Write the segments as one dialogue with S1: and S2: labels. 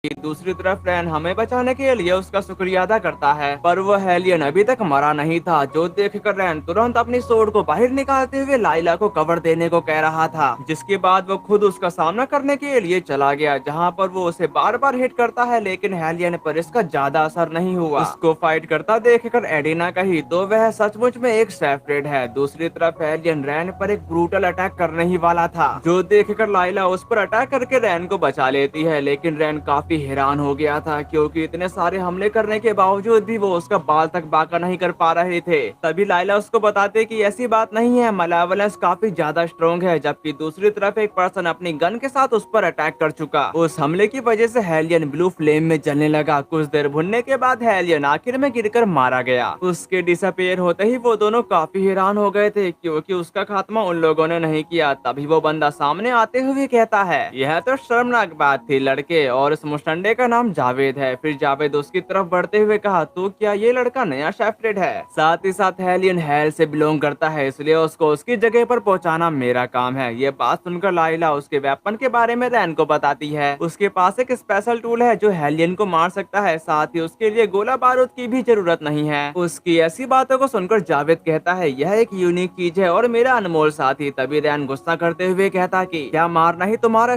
S1: दूसरी तरफ रैन हमें बचाने के लिए उसका शुक्रिया अदा करता है, पर वो हेलियन अभी तक मरा नहीं था, जो देखकर रैन तुरंत अपनी सोर्ड को बाहर निकालते हुए लाइला को कवर देने को कह रहा था, जिसके बाद वो खुद उसका सामना करने के लिए चला गया, जहाँ पर वो उसे बार बार हिट करता है, लेकिन हेलियन पर इसका ज्यादा असर नहीं हुआ। उसको फाइट करता देखकर एडिना कही तो वह सचमुच में एक सेपरेट है। दूसरी तरफ हेलियन रैन पर एक ब्रूटल अटैक करने ही वाला था, जो देखकर लाइला उस पर अटैक करके रैन को बचा लेती है, लेकिन रैन काफी हैरान हो गया था, क्योंकि इतने सारे हमले करने के बावजूद भी वो उसका बाल तक बांका नहीं कर पा रहे थे। तभी लाइला उसको बताते कि ऐसी बात नहीं है, मलावलेंस काफी ज्यादा स्ट्रॉन्ग है, जबकि दूसरी तरफ एक पर्सन अपनी गन के साथ उस पर अटैक कर चुका। उस हमले की वजह से हेलियन ब्लू फ्लेम में जलने लगा। कुछ देर भुनने के बाद हेलियन आखिर में गिरकर मारा गया। उसके डिसअपियर होते ही वो दोनों काफी हैरान हो गए थे, क्योंकि उसका खात्मा उन लोगों ने नहीं किया। तभी वो बंदा सामने आते हुए कहता है, यह तो शर्मनाक बात थी लड़के, और इस मुस्टंडे का नाम जावेद है। फिर जावेद उसकी तरफ बढ़ते हुए कहा, तो क्या ये लड़का नया शेफरेड है? साथ ही साथ हेलियन हेल से बिलोंग करता है, इसलिए उसको उसकी जगह पर पहुंचाना मेरा काम है। ये बात सुनकर लाइला उसके वेपन के बारे में रैन को बताती है। उसके पास एक स्पेशल टूल है जो हेलियन को मार सकता है, साथ ही उसके लिए गोला बारूद की भी जरूरत नहीं है। उसकी ऐसी बातों को सुनकर जावेद कहता है, यह एक यूनिक चीज है और मेरा अनमोल साथी। तभी रैन गुस्सा करते हुए कहता कि क्या मारना ही तुम्हारा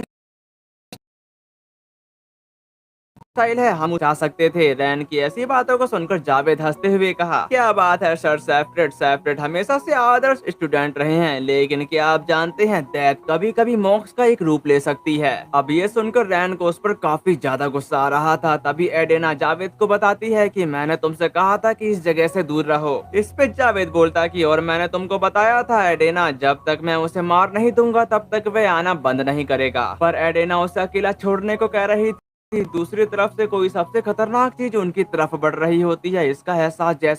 S1: स्टाइल है, हम उठा सकते थे। रैन की ऐसी बातों को सुनकर जावेद हंसते हुए कहा, क्या बात है सर, सेपरेट सेपरेट हमेशा से आदर्श स्टूडेंट रहे हैं, लेकिन क्या आप जानते हैं डेथ कभी कभी मोक्ष का एक रूप ले सकती है। अब ये सुनकर रैन को उस पर काफी ज्यादा गुस्सा आ रहा था। तभी एडेना जावेद को बताती है कि मैंने तुमसे कहा था कि इस जगह से दूर रहो। इस पे जावेद बोलता कि और मैंने तुमको बताया था एडेना, जब तक मैं उसे मार नहीं दूंगा तब तक वह आना बंद नहीं करेगा। पर एडेना उसे अकेला छोड़ने को कह रही थी। दूसरी तरफ से कोई सबसे खतरनाक चीज उनकी तरफ बढ़ रही होती है। इसका एहसास जैसे